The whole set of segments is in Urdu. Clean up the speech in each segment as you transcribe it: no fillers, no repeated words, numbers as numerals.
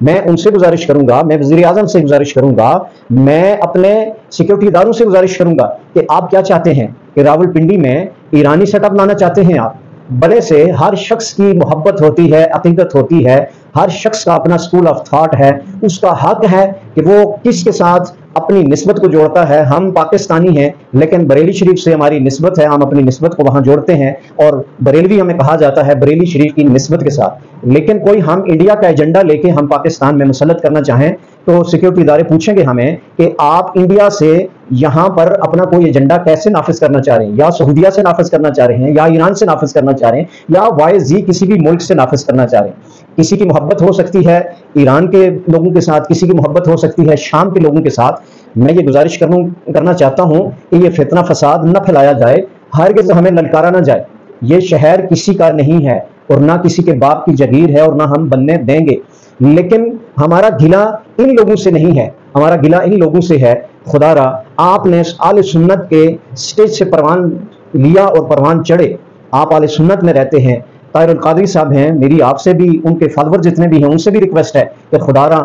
میں ان سے گزارش کروں گا، میں وزیر اعظم سے گزارش کروں گا، میں اپنے سیکورٹی اداروں سے گزارش کروں گا کہ آپ کیا چاہتے ہیں کہ راول پنڈی میں ایرانی سیٹ اپ لانا چاہتے ہیں آپ؟ بڑے سے ہر شخص کی محبت ہوتی ہے، عقیدت ہوتی ہے، ہر شخص کا اپنا اسکول آف تھاٹ ہے، اس کا حق ہے کہ وہ کس کے ساتھ اپنی نسبت کو جوڑتا ہے۔ ہم پاکستانی ہیں لیکن بریلی شریف سے ہماری نسبت ہے، ہم اپنی نسبت کو وہاں جوڑتے ہیں اور بریلوی ہمیں کہا جاتا ہے بریلی شریف کی نسبت کے ساتھ۔ لیکن کوئی ہم انڈیا کا ایجنڈا لے کے ہم پاکستان میں مسلط کرنا چاہیں تو سیکورٹی ادارے پوچھیں گے ہمیں کہ آپ انڈیا سے یہاں پر اپنا کوئی ایجنڈا کیسے نافذ کرنا چاہ رہے ہیں، یا سعودیہ سے نافذ کرنا چاہ رہے ہیں، یا ایران سے نافذ کرنا چاہ رہے ہیں، یا YZ کسی بھی ملک سے نافذ کرنا چاہ رہے ہیں۔ کسی کی محبت ہو سکتی ہے ایران کے لوگوں کے ساتھ، کسی کی محبت ہو سکتی ہے شام کے لوگوں کے ساتھ۔ میں یہ گزارش کرنا چاہتا ہوں کہ یہ فتنہ فساد نہ پھیلایا جائے، ہرگز ہمیں للکارا نہ جائے۔ یہ شہر کسی کا نہیں ہے اور نہ کسی کے باپ کی جگیر ہے اور نہ ہم بننے دیں گے، لیکن ہمارا گلہ ان لوگوں سے نہیں ہے، ہمارا گلہ ان لوگوں سے ہے۔ خدا را آپ نے آل سنت کے سٹیج سے پروان لیا اور پروان چڑھے، آپ آل سنت میں رہتے ہیں۔ طاہر القادری صاحب ہیں، میری آپ سے بھی، ان کے فالوور جتنے بھی ہیں ان سے بھی ریکویسٹ ہے کہ خدا را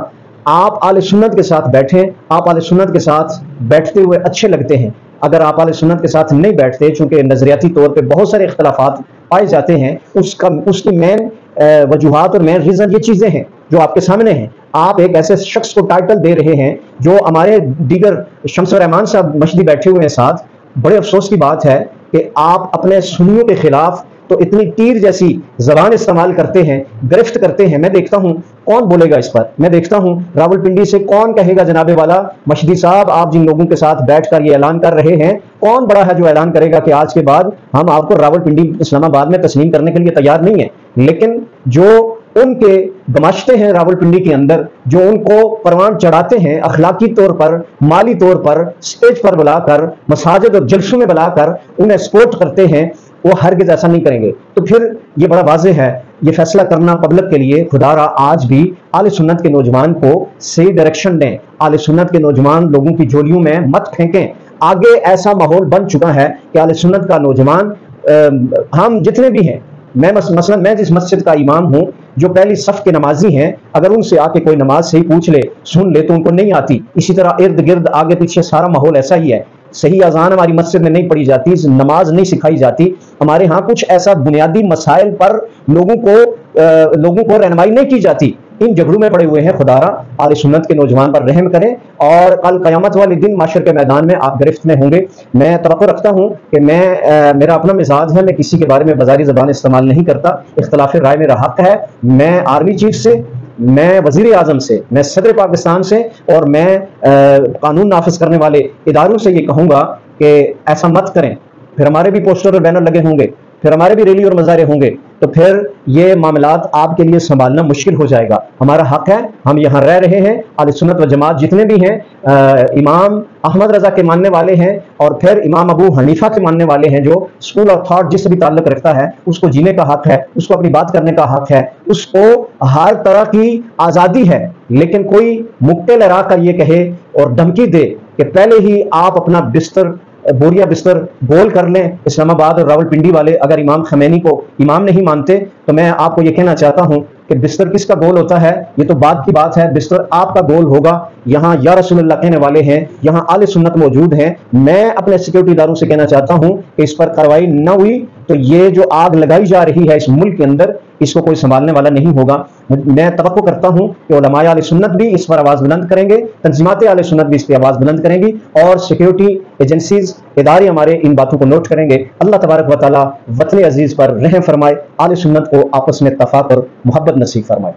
آپ آل سنت کے ساتھ بیٹھیں، آپ آل سنت کے ساتھ بیٹھتے ہوئے اچھے لگتے ہیں۔ اگر آپ آل سنت کے ساتھ نہیں بیٹھتے، چونکہ نظریاتی طور پہ بہت سارے اختلافات پائے جاتے ہیں، اس کی مین وجوہات اور مین ریزن یہ چیزیں ہیں جو آپ کے سامنے ہیں۔ آپ ایک ایسے شخص کو ٹائٹل دے رہے ہیں جو ہمارے دیگر شمس الرحمان صاحب مشدی بیٹھے ہوئے ہیں ساتھ۔ بڑے افسوس کی بات ہے کہ آپ اپنے سنیوں کے خلاف تو اتنی تیر جیسی زبان استعمال کرتے ہیں، گرفت کرتے ہیں۔ میں دیکھتا ہوں کون بولے گا اس پر، میں دیکھتا ہوں راول پنڈی سے کون کہے گا جناب والا مشدی صاحب آپ جن لوگوں کے ساتھ بیٹھ کر یہ اعلان کر رہے ہیں، کون بڑا ہے جو اعلان کرے گا کہ آج کے بعد ہم آپ کو راول پنڈی اسلام آباد میں تسلیم کرنے کے لیے تیار نہیں ہیں۔ لیکن جو ان کے گماشتے ہیں راول پنڈی کے اندر، جو ان کو پروان چڑھاتے ہیں اخلاقی طور پر، مالی طور پر، سٹیج پر بلا کر، مساجد اور جلسوں میں بلا کر انہیں سپورٹ کرتے ہیں، وہ ہرگز ایسا نہیں کریں گے۔ تو پھر یہ بڑا واضح ہے، یہ فیصلہ کرنا پبلک کے لیے خدا را آج بھی آل سنت کے نوجوان کو صحیح ڈائریکشن دیں، آل سنت کے نوجوان لوگوں کی جولیوں میں مت پھینکیں۔ آگے ایسا ماحول بن چکا ہے کہ آل سنت کا نوجوان، ہم جتنے بھی ہیں، مثلا میں جس مسجد کا امام ہوں، جو پہلی صف کے نمازی ہیں، اگر ان سے آ کے کوئی نماز صحیح پوچھ لے، سن لے تو ان کو نہیں آتی۔ اسی طرح ارد گرد آگے پیچھے سارا ماحول ایسا ہی ہے۔ صحیح اذان ہماری مسجد میں نہیں پڑھی جاتی، نماز نہیں سکھائی جاتی، ہمارے ہاں کچھ ایسا بنیادی مسائل پر لوگوں کو رہنمائی نہیں کی جاتی۔ ان جھگڑوں میں پڑے ہوئے ہیں۔ خدا را آل سنت کے نوجوان پر رحم کریں اور کل قیامت والے دن معاشر کے میدان میں آپ گرفت میں ہوں گے۔ میں توقع رکھتا ہوں کہ میرا اپنا مزاج ہے، میں کسی کے بارے میں بازاری زبان استعمال نہیں کرتا، اختلاف رائے میرا حق ہے۔ میں آرمی چیف سے، میں وزیر اعظم سے، میں صدر پاکستان سے اور میں قانون نافذ کرنے والے اداروں سے یہ کہوں گا کہ ایسا مت کریں۔ پھر ہمارے بھی پوسٹر اور بینر لگے ہوں گے، پھر ہمارے بھی ریلی اور مظاہرے ہوں گے، تو پھر یہ معاملات آپ کے لیے سنبھالنا مشکل ہو جائے گا۔ ہمارا حق ہے، ہم یہاں رہ رہے ہیں، اہل سنت و جماعت جتنے بھی ہیں، امام احمد رضا کے ماننے والے ہیں اور پھر امام ابو حنیفہ کے ماننے والے ہیں، جو اسکول آف تھاٹ جس سے بھی تعلق رکھتا ہے اس کو جینے کا حق ہے، اس کو اپنی بات کرنے کا حق ہے، اس کو ہر طرح کی آزادی ہے۔ لیکن کوئی مکتے لہرا کر یہ کہے اور دھمکی دے کہ پہلے ہی آپ اپنا بوریا بستر گول کر لیں، اسلام آباد اور راول پنڈی والے اگر امام خمینی کو امام نہیں مانتے، تو میں آپ کو یہ کہنا چاہتا ہوں کہ بستر کس کا گول ہوتا ہے یہ تو بعد کی بات ہے، بستر آپ کا گول ہوگا۔ یہاں یا رسول اللہ کہنے والے ہیں، یہاں آل سنت موجود ہیں۔ میں اپنے سیکورٹی اداروں سے کہنا چاہتا ہوں کہ اس پر کارروائی نہ ہوئی تو یہ جو آگ لگائی جا رہی ہے اس ملک کے اندر، اس کو کوئی سنبھالنے والا نہیں ہوگا۔ میں توقع کرتا ہوں کہ علماء اہل سنت بھی اس پر آواز بلند کریں گے، تنظیمات اہل سنت بھی اس پہ آواز بلند کریں گی اور سیکورٹی ایجنسیز، ادارے ہمارے ان باتوں کو نوٹ کریں گے۔ اللہ تبارک و تعالی وطن عزیز پر رحم فرمائے، اہل سنت کو آپس میں اتفاق اور محبت نصیب فرمائے۔